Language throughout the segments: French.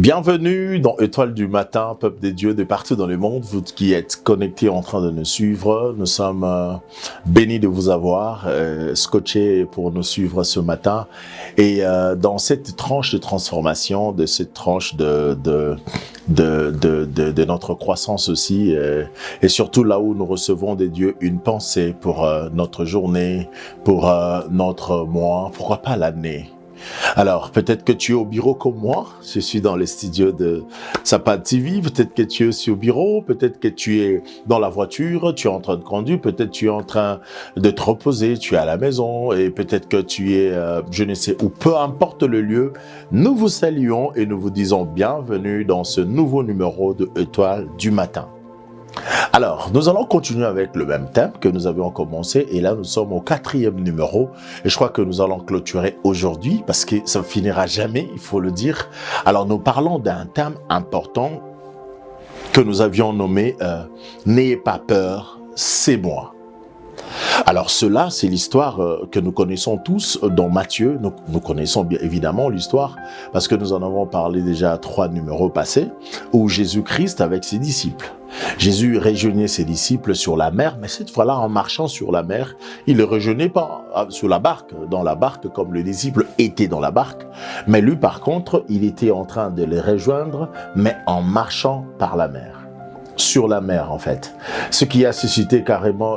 Bienvenue dans Étoile du matin, peuple des dieux de partout dans le monde, vous qui êtes connectés en train de nous suivre. Nous sommes bénis de vous avoir, scotchés pour nous suivre ce matin. Et dans cette tranche de transformation, de cette tranche de notre croissance aussi, et surtout là où nous recevons des dieux une pensée pour notre journée, pour notre mois, pourquoi pas l'année. Alors, peut-être que tu es au bureau comme moi, je suis dans les studios de Sapad TV, peut-être que tu es aussi au bureau, peut-être que tu es dans la voiture, tu es en train de conduire, peut-être tu es en train de te reposer, tu es à la maison, et peut-être que tu es, je ne sais où, peu importe le lieu, nous vous saluons et nous vous disons bienvenue dans ce nouveau numéro de Étoile du matin. Alors, nous allons continuer avec le même thème que nous avions commencé et là nous sommes au 4e numéro et je crois que nous allons clôturer aujourd'hui parce que ça ne finira jamais, il faut le dire. Alors nous parlons d'un thème important que nous avions nommé « N'ayez pas peur, c'est moi ». Alors cela, c'est l'histoire que nous connaissons tous dans Matthieu. Nous connaissons bien évidemment l'histoire parce que nous en avons parlé déjà à 3 numéros passés où Jésus-Christ avec ses disciples. Jésus rejoignait ses disciples sur la mer, mais cette fois-là, en marchant sur la mer, il ne rejoignait pas sur la barque, dans la barque comme les disciples étaient dans la barque. Mais lui, par contre, il était en train de les rejoindre, mais en marchant par la mer. Sur la mer en fait, ce qui a suscité carrément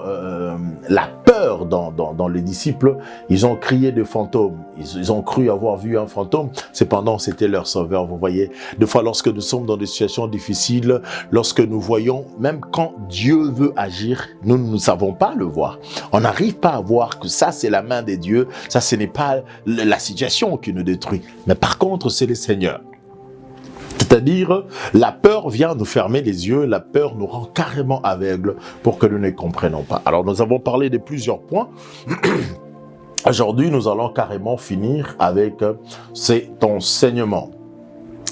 la peur dans les disciples. Ils ont crié de fantômes, ils ont cru avoir vu un fantôme, cependant c'était leur sauveur. Vous voyez, des fois lorsque nous sommes dans des situations difficiles, lorsque nous voyons, même quand Dieu veut agir, nous ne savons pas le voir, on n'arrive pas à voir que ça c'est la main des dieux, ça ce n'est pas la situation qui nous détruit, mais par contre c'est le Seigneur. C'est-à-dire, la peur vient nous fermer les yeux, la peur nous rend carrément aveugles pour que nous ne comprenions pas. Alors, nous avons parlé de plusieurs points. Aujourd'hui, nous allons carrément finir avec cet enseignement.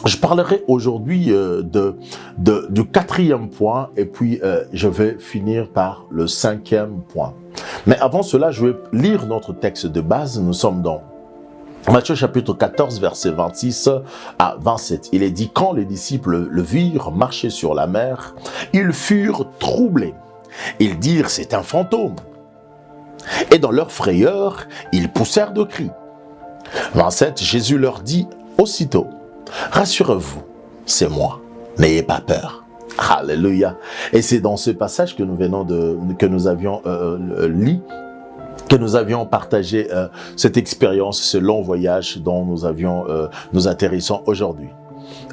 Je parlerai aujourd'hui du 4e point et puis je vais finir par le 5e point. Mais avant cela, je vais lire notre texte de base. Nous sommes dans Matthieu chapitre 14, verset 26 à 27. Il est dit, quand les disciples le virent marcher sur la mer, ils furent troublés. Ils dirent, c'est un fantôme. Et dans leur frayeur, ils poussèrent de cris. 27, Jésus leur dit aussitôt, rassurez-vous, c'est moi, n'ayez pas peur. Alléluia. Et c'est dans ce passage que nous avions lu, que nous avions partagé cette expérience, ce long voyage dont nous atterrissons aujourd'hui.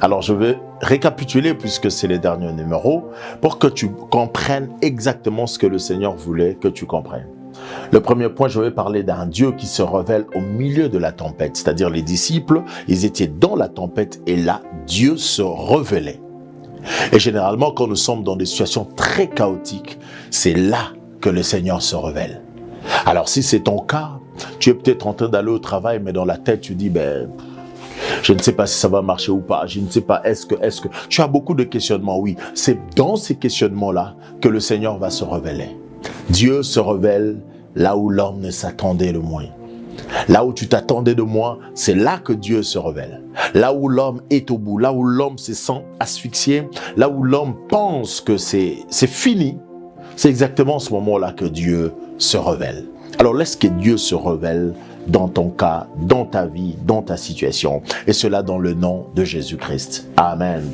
Alors je vais récapituler puisque c'est les derniers numéros pour que tu comprennes exactement ce que le Seigneur voulait que tu comprennes. Le premier point, je vais parler d'un Dieu qui se révèle au milieu de la tempête, c'est-à-dire les disciples, ils étaient dans la tempête et là, Dieu se révélait. Et généralement, quand nous sommes dans des situations très chaotiques, c'est là que le Seigneur se révèle. Alors si c'est ton cas, tu es peut-être en train d'aller au travail, mais dans la tête tu dis, je ne sais pas si ça va marcher ou pas, je ne sais pas, est-ce que, tu as beaucoup de questionnements, oui, c'est dans ces questionnements-là que le Seigneur va se révéler. Dieu se révèle là où l'homme ne s'attendait le moins. Là où tu t'attendais de moi, c'est là que Dieu se révèle. Là où l'homme est au bout, là où l'homme se sent asphyxié, là où l'homme pense que c'est fini, c'est exactement ce moment-là que Dieu se révèle. Alors laisse que Dieu se révèle dans ton cas, dans ta vie, dans ta situation. Et cela dans le nom de Jésus-Christ. Amen.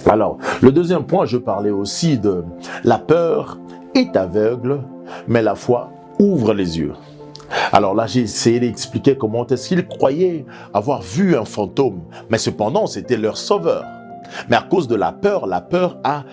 Alors, le deuxième point, je parlais aussi de la peur est aveugle, mais la foi ouvre les yeux. Alors là, j'ai essayé d'expliquer comment est-ce qu'ils croyaient avoir vu un fantôme, mais cependant, c'était leur sauveur. Mais à cause de la peur a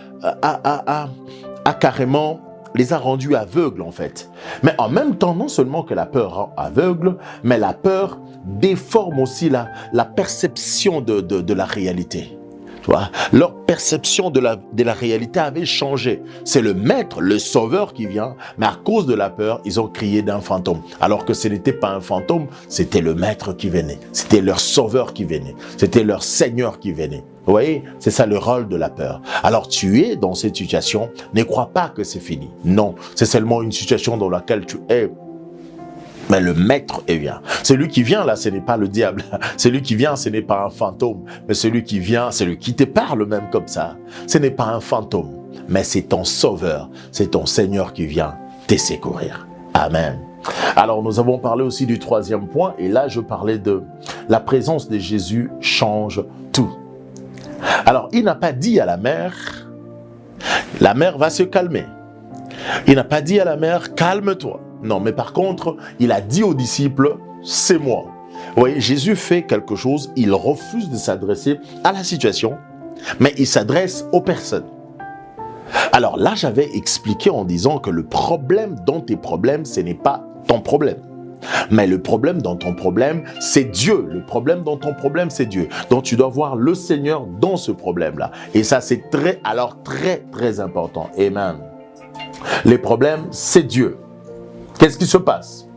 carrément les a rendus aveugles en fait. Mais en même temps, non seulement que la peur rend aveugle, mais la peur déforme aussi la perception de la réalité. Tu vois, leur perception de la réalité avait changé. C'est le maître, le sauveur qui vient, mais à cause de la peur, ils ont crié d'un fantôme. Alors que ce n'était pas un fantôme, c'était le maître qui venait. C'était leur sauveur qui venait. C'était leur Seigneur qui venait. Vous voyez, c'est ça le rôle de la peur. Alors tu es dans cette situation, ne crois pas que c'est fini. Non, c'est seulement une situation dans laquelle tu es Mais le maître vient. Celui qui vient là, ce n'est pas le diable. Celui qui vient, ce n'est pas un fantôme. Mais celui qui vient, celui qui te parle même comme ça. Ce n'est pas un fantôme, mais c'est ton sauveur. C'est ton Seigneur qui vient te secourir. Amen. Alors nous avons parlé aussi du troisième point. Et là, je parlais de la présence de Jésus change tout. Alors, il n'a pas dit à la mer va se calmer. Il n'a pas dit à la mer, calme-toi. Non, mais par contre, il a dit aux disciples, c'est moi. Vous voyez, Jésus fait quelque chose, il refuse de s'adresser à la situation, mais il s'adresse aux personnes. Alors là, j'avais expliqué en disant que le problème dans tes problèmes, ce n'est pas ton problème. Mais le problème dans ton problème, c'est Dieu. Le problème dans ton problème, c'est Dieu. Donc tu dois voir le Seigneur dans ce problème-là. Et ça, c'est très important. Amen. Les problèmes, c'est Dieu. Qu'est-ce qui se passe?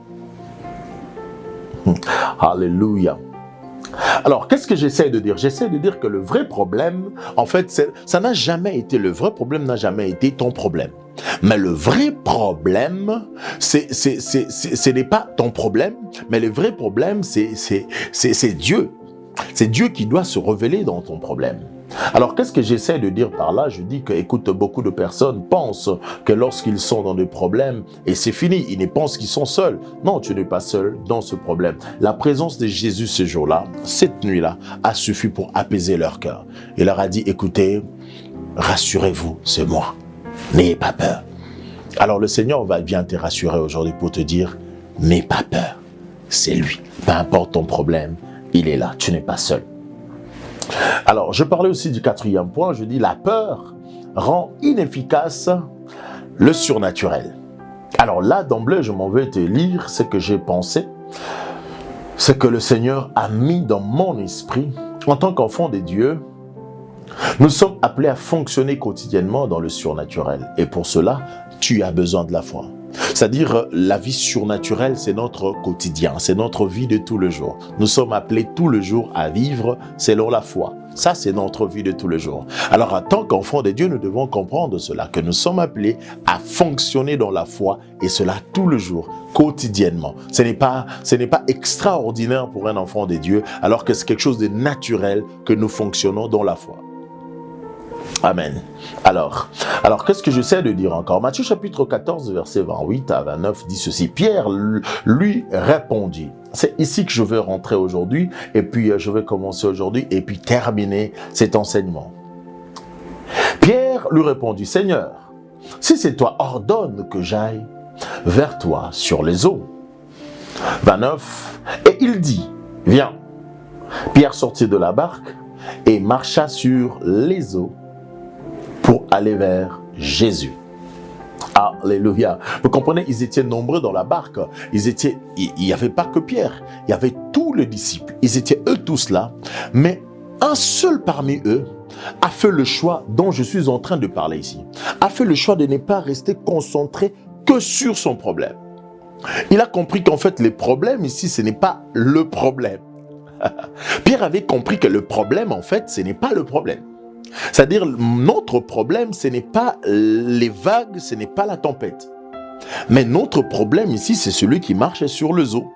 Alléluia. Alors, qu'est-ce que j'essaie de dire? J'essaie de dire que le vrai problème, en fait, ça n'a jamais été, le vrai problème n'a jamais été ton problème. Mais le vrai problème, ce n'est pas ton problème, mais le vrai problème, c'est Dieu. C'est Dieu qui doit se révéler dans ton problème. Alors, qu'est-ce que j'essaie de dire par là? Je dis que, écoute, beaucoup de personnes pensent que lorsqu'ils sont dans des problèmes, et c'est fini, ils ne pensent qu'ils sont seuls. Non, tu n'es pas seul dans ce problème. La présence de Jésus ce jour-là, cette nuit-là, a suffi pour apaiser leur cœur. Il leur a dit, écoutez, rassurez-vous, c'est moi. N'ayez pas peur. Alors, le Seigneur vient te rassurer aujourd'hui pour te dire, n'aie pas peur. C'est lui. Peu importe ton problème, il est là. Tu n'es pas seul. Alors, je parlais aussi du quatrième point, je dis la peur rend inefficace le surnaturel. Alors là, d'emblée, je m'en vais te lire ce que j'ai pensé, ce que le Seigneur a mis dans mon esprit. En tant qu'enfant de Dieu, nous sommes appelés à fonctionner quotidiennement dans le surnaturel. Et pour cela, tu as besoin de la foi. C'est-à-dire, la vie surnaturelle, c'est notre quotidien, c'est notre vie de tous les jours. Nous sommes appelés tout le jour à vivre selon la foi. Ça, c'est notre vie de tous les jours. Alors, en tant qu'enfants de Dieu, nous devons comprendre cela, que nous sommes appelés à fonctionner dans la foi, et cela tout le jour, quotidiennement. Ce n'est pas extraordinaire pour un enfant de Dieu, alors que c'est quelque chose de naturel que nous fonctionnons dans la foi. Amen. Alors, qu'est-ce que j'essaie de dire encore? Matthieu chapitre 14, versets 28 à 29 dit ceci. Pierre lui répondit. C'est ici que je veux rentrer aujourd'hui, et puis je vais commencer aujourd'hui, et puis terminer cet enseignement. Pierre lui répondit, Seigneur, si c'est toi, ordonne que j'aille vers toi sur les eaux. 29, et il dit, viens. Pierre sortit de la barque et marcha sur les eaux pour aller vers Jésus. Alléluia. Vous comprenez, ils étaient nombreux dans la barque. Il n'y avait pas que Pierre, il y avait tous les disciples. Ils étaient eux tous là, mais un seul parmi eux a fait le choix dont je suis en train de parler ici. A fait le choix de ne pas rester concentré que sur son problème. Il a compris qu'en fait, les problèmes ici, ce n'est pas le problème. Pierre avait compris que le problème, en fait, ce n'est pas le problème. C'est-à-dire, notre problème, ce n'est pas les vagues, ce n'est pas la tempête. Mais notre problème ici, c'est celui qui marche sur les eaux,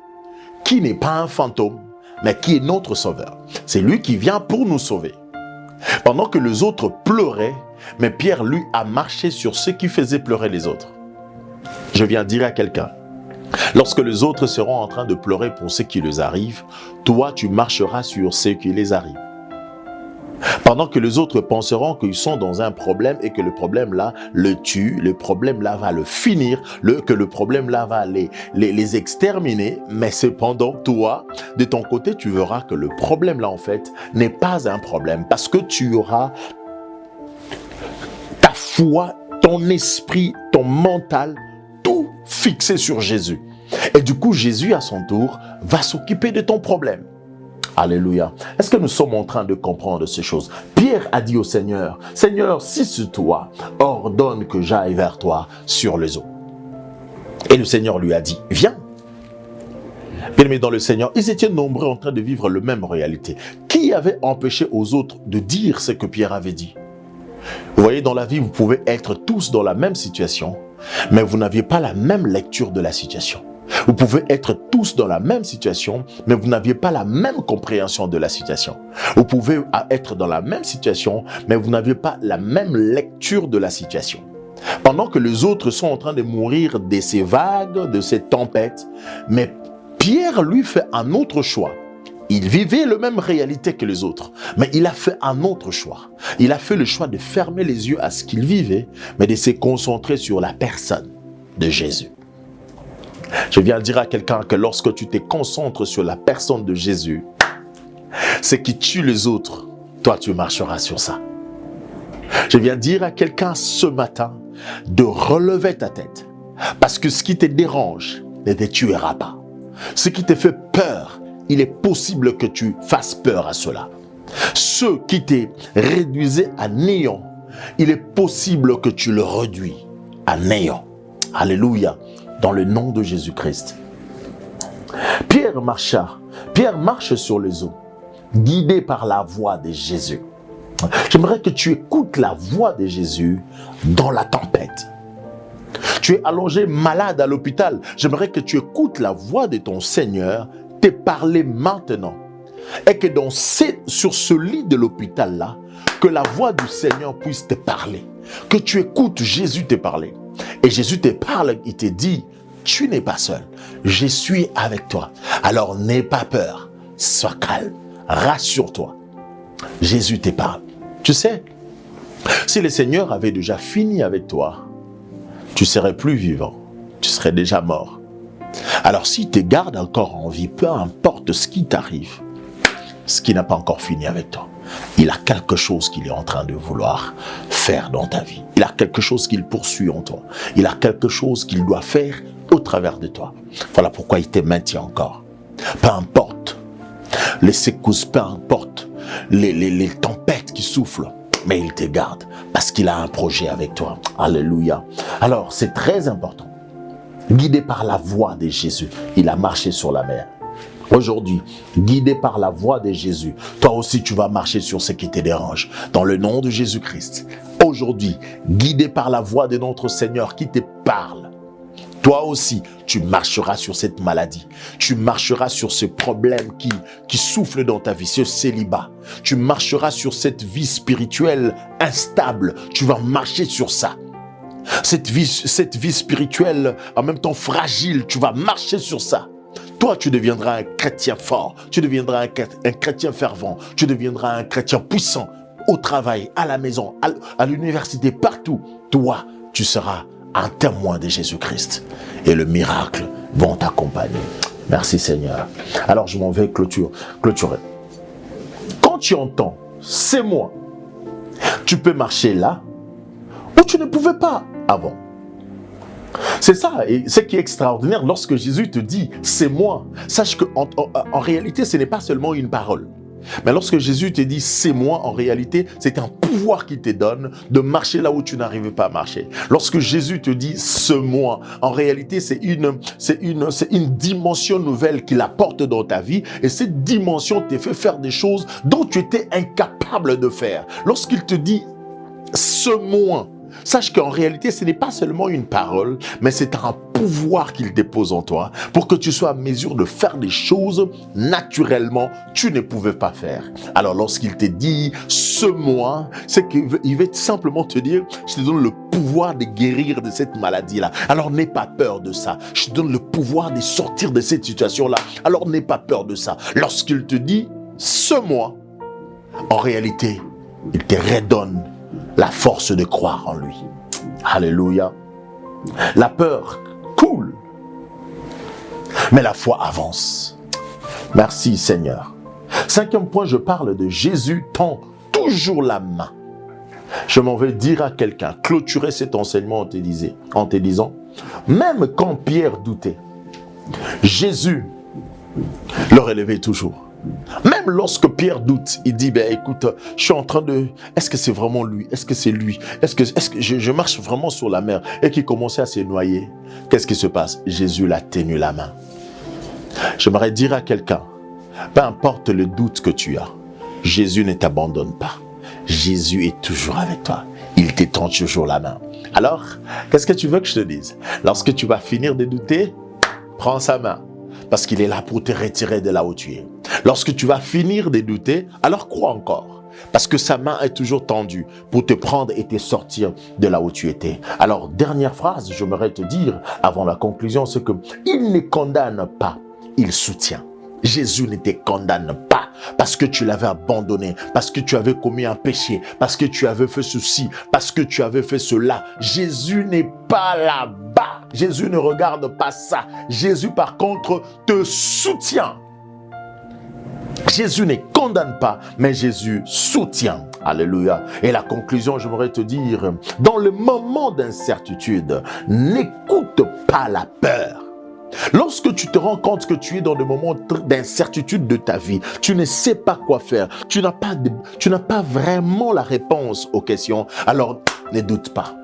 qui n'est pas un fantôme, mais qui est notre sauveur. C'est lui qui vient pour nous sauver. Pendant que les autres pleuraient, mais Pierre, lui, a marché sur ceux qui faisaient pleurer les autres. Je viens dire à quelqu'un, lorsque les autres seront en train de pleurer pour ce qui les arrive, toi, tu marcheras sur ce qui les arrive. Pendant que les autres penseront qu'ils sont dans un problème et que le problème-là le tue, le problème-là va le finir, que le problème-là va les exterminer, mais cependant, toi, de ton côté, tu verras que le problème-là, en fait, n'est pas un problème parce que tu auras ta foi, ton esprit, ton mental, tout fixé sur Jésus. Et du coup, Jésus, à son tour, va s'occuper de ton problème. Alléluia. Est-ce que nous sommes en train de comprendre ces choses? Pierre a dit au Seigneur, « Seigneur, si c'est toi, ordonne que j'aille vers toi sur les eaux. » Et le Seigneur lui a dit, « Viens. » Bien-aimés dans le Seigneur, ils étaient nombreux en train de vivre la même réalité. Qui avait empêché aux autres de dire ce que Pierre avait dit? Vous voyez, dans la vie, vous pouvez être tous dans la même situation, mais vous n'aviez pas la même lecture de la situation. Vous pouvez être tous dans la même situation, mais vous n'aviez pas la même compréhension de la situation. Vous pouvez être dans la même situation, mais vous n'aviez pas la même lecture de la situation. Pendant que les autres sont en train de mourir de ces vagues, de ces tempêtes, mais Pierre, lui, fait un autre choix. Il vivait la même réalité que les autres, mais il a fait un autre choix. Il a fait le choix de fermer les yeux à ce qu'il vivait, mais de se concentrer sur la personne de Jésus. Je viens dire à quelqu'un que lorsque tu te concentres sur la personne de Jésus, ce qui tue les autres, toi tu marcheras sur ça. Je viens dire à quelqu'un ce matin de relever ta tête, parce que ce qui te dérange ne te tuera pas. Ce qui te fait peur, il est possible que tu fasses peur à cela. Ce qui te réduisait à néant, il est possible que tu le réduis à néant. Alléluia, dans le nom de Jésus-Christ. Pierre marche sur les eaux, guidé par la voix de Jésus. J'aimerais que tu écoutes la voix de Jésus dans la tempête. Tu es allongé malade à l'hôpital. J'aimerais que tu écoutes la voix de ton Seigneur te parler maintenant. Et que sur ce lit de l'hôpital-là, que la voix du Seigneur puisse te parler. Que tu écoutes Jésus te parler. Et Jésus te parle, il te dit, tu n'es pas seul. Je suis avec toi. Alors n'aie pas peur. Sois calme. Rassure-toi. Jésus te parle. Tu sais, si le Seigneur avait déjà fini avec toi, tu serais plus vivant. Tu serais déjà mort. Alors s'il te garde encore en vie, peu importe ce qui t'arrive, ce qui n'a pas encore fini avec toi, il a quelque chose qu'il est en train de vouloir faire dans ta vie. Il a quelque chose qu'il poursuit en toi. Il a quelque chose qu'il doit faire au travers de toi. Voilà pourquoi il te maintient encore. Peu importe les secousses, peu importe les tempêtes qui soufflent, mais il te garde parce qu'il a un projet avec toi. Alléluia. Alors, c'est très important. Guidé par la voix de Jésus, il a marché sur la mer. Aujourd'hui, guidé par la voix de Jésus, toi aussi tu vas marcher sur ce qui te dérange. Dans le nom de Jésus-Christ. Aujourd'hui, guidé par la voix de notre Seigneur qui te parle. Toi aussi, tu marcheras sur cette maladie. Tu marcheras sur ce problème qui souffle dans ta vie, ce célibat. Tu marcheras sur cette vie spirituelle instable. Tu vas marcher sur ça. Cette vie spirituelle, en même temps fragile, tu vas marcher sur ça. Toi, tu deviendras un chrétien fort. Tu deviendras un chrétien fervent. Tu deviendras un chrétien puissant au travail, à la maison, à l'université, partout. Toi, tu seras un témoin de Jésus-Christ. Et le miracle vont t'accompagner. Merci Seigneur. Alors je m'en vais clôturer. Quand tu entends, c'est moi, tu peux marcher là où tu ne pouvais pas avant. C'est ça, et ce qui est extraordinaire lorsque Jésus te dit « c'est moi », sache qu'en réalité ce n'est pas seulement une parole. Mais lorsque Jésus te dit « c'est moi », en réalité, c'est un pouvoir qu'il te donne de marcher là où tu n'arrivais pas à marcher. Lorsque Jésus te dit « ce moi », en réalité, c'est une dimension nouvelle qu'il apporte dans ta vie. Et cette dimension te fait faire des choses dont tu étais incapable de faire. Lorsqu'il te dit « ce moi », sache qu'en réalité, ce n'est pas seulement une parole, mais c'est un pouvoir qu'il dépose en toi pour que tu sois à mesure de faire des choses naturellement tu ne pouvais pas faire. Alors lorsqu'il te dit ce moi, c'est qu'il veut simplement te dire je te donne le pouvoir de guérir de cette maladie-là. Alors n'aie pas peur de ça. Je te donne le pouvoir de sortir de cette situation-là. Alors n'aie pas peur de ça. Lorsqu'il te dit ce moi, en réalité, il te redonne la force de croire en lui. Alléluia. La peur coule, mais la foi avance. Merci Seigneur. 5e point, je parle de Jésus tend toujours la main. Je m'en vais dire à quelqu'un, clôturer cet enseignement en te disant, même quand Pierre doutait, Jésus le relevait toujours. Même lorsque Pierre doute, il dit, écoute, je suis en train de... Est-ce que c'est vraiment lui? Est-ce que c'est lui? Est-ce que je marche vraiment sur la mer? Et qu'il commençait à se noyer. Qu'est-ce qui se passe? Jésus l'a tenu la main. J'aimerais dire à quelqu'un, peu importe le doute que tu as, Jésus ne t'abandonne pas. Jésus est toujours avec toi. Il te tend toujours la main. Alors, qu'est-ce que tu veux que je te dise? Lorsque tu vas finir de douter, prends sa main, parce qu'il est là pour te retirer de là où tu es. Lorsque tu vas finir de douter, alors crois encore. Parce que sa main est toujours tendue pour te prendre et te sortir de là où tu étais. Alors, dernière phrase, j'aimerais te dire avant la conclusion, c'est que il ne condamne pas, il soutient. Jésus ne te condamne pas parce que tu l'avais abandonné, parce que tu avais commis un péché, parce que tu avais fait ceci, parce que tu avais fait cela. Jésus n'est pas là-bas. Jésus ne regarde pas ça. Jésus, par contre, te soutient. Jésus ne condamne pas, mais Jésus soutient. Alléluia. Et la conclusion, j'aimerais te dire, dans le moment d'incertitude, n'écoute pas la peur. Lorsque tu te rends compte que tu es dans des moments d'incertitude de ta vie, tu ne sais pas quoi faire, tu n'as pas vraiment la réponse aux questions, alors ne doute pas.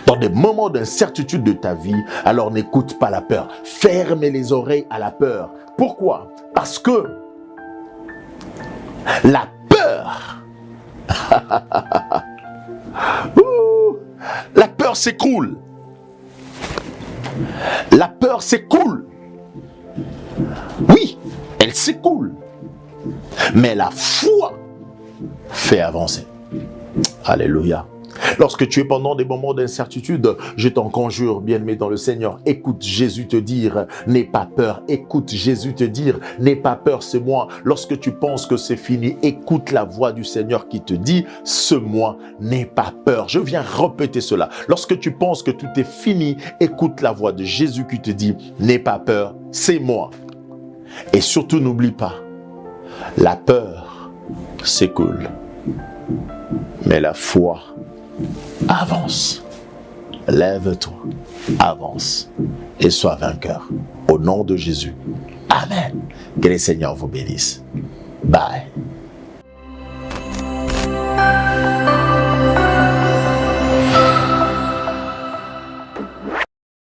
Dans des moments d'incertitude de ta vie, alors n'écoute pas la peur. Ferme les oreilles à la peur. Pourquoi? Parce que la peur, la peur s'écroule. La peur s'écoule. Oui, elle s'écoule. Mais la foi fait avancer. Alléluia. Lorsque tu es pendant des moments d'incertitude, je t'en conjure, bien-aimé dans le Seigneur, écoute Jésus te dire, n'aie pas peur. Écoute Jésus te dire, n'aie pas peur, c'est moi. Lorsque tu penses que c'est fini, écoute la voix du Seigneur qui te dit, c'est moi, n'aie pas peur. Je viens répéter cela. Lorsque tu penses que tout est fini, écoute la voix de Jésus qui te dit, n'aie pas peur, c'est moi. Et surtout, n'oublie pas, la peur s'écoule, mais la foi avance. Lève-toi, avance et sois vainqueur. Au nom de Jésus. Amen. Que le Seigneur vous bénisse. Bye.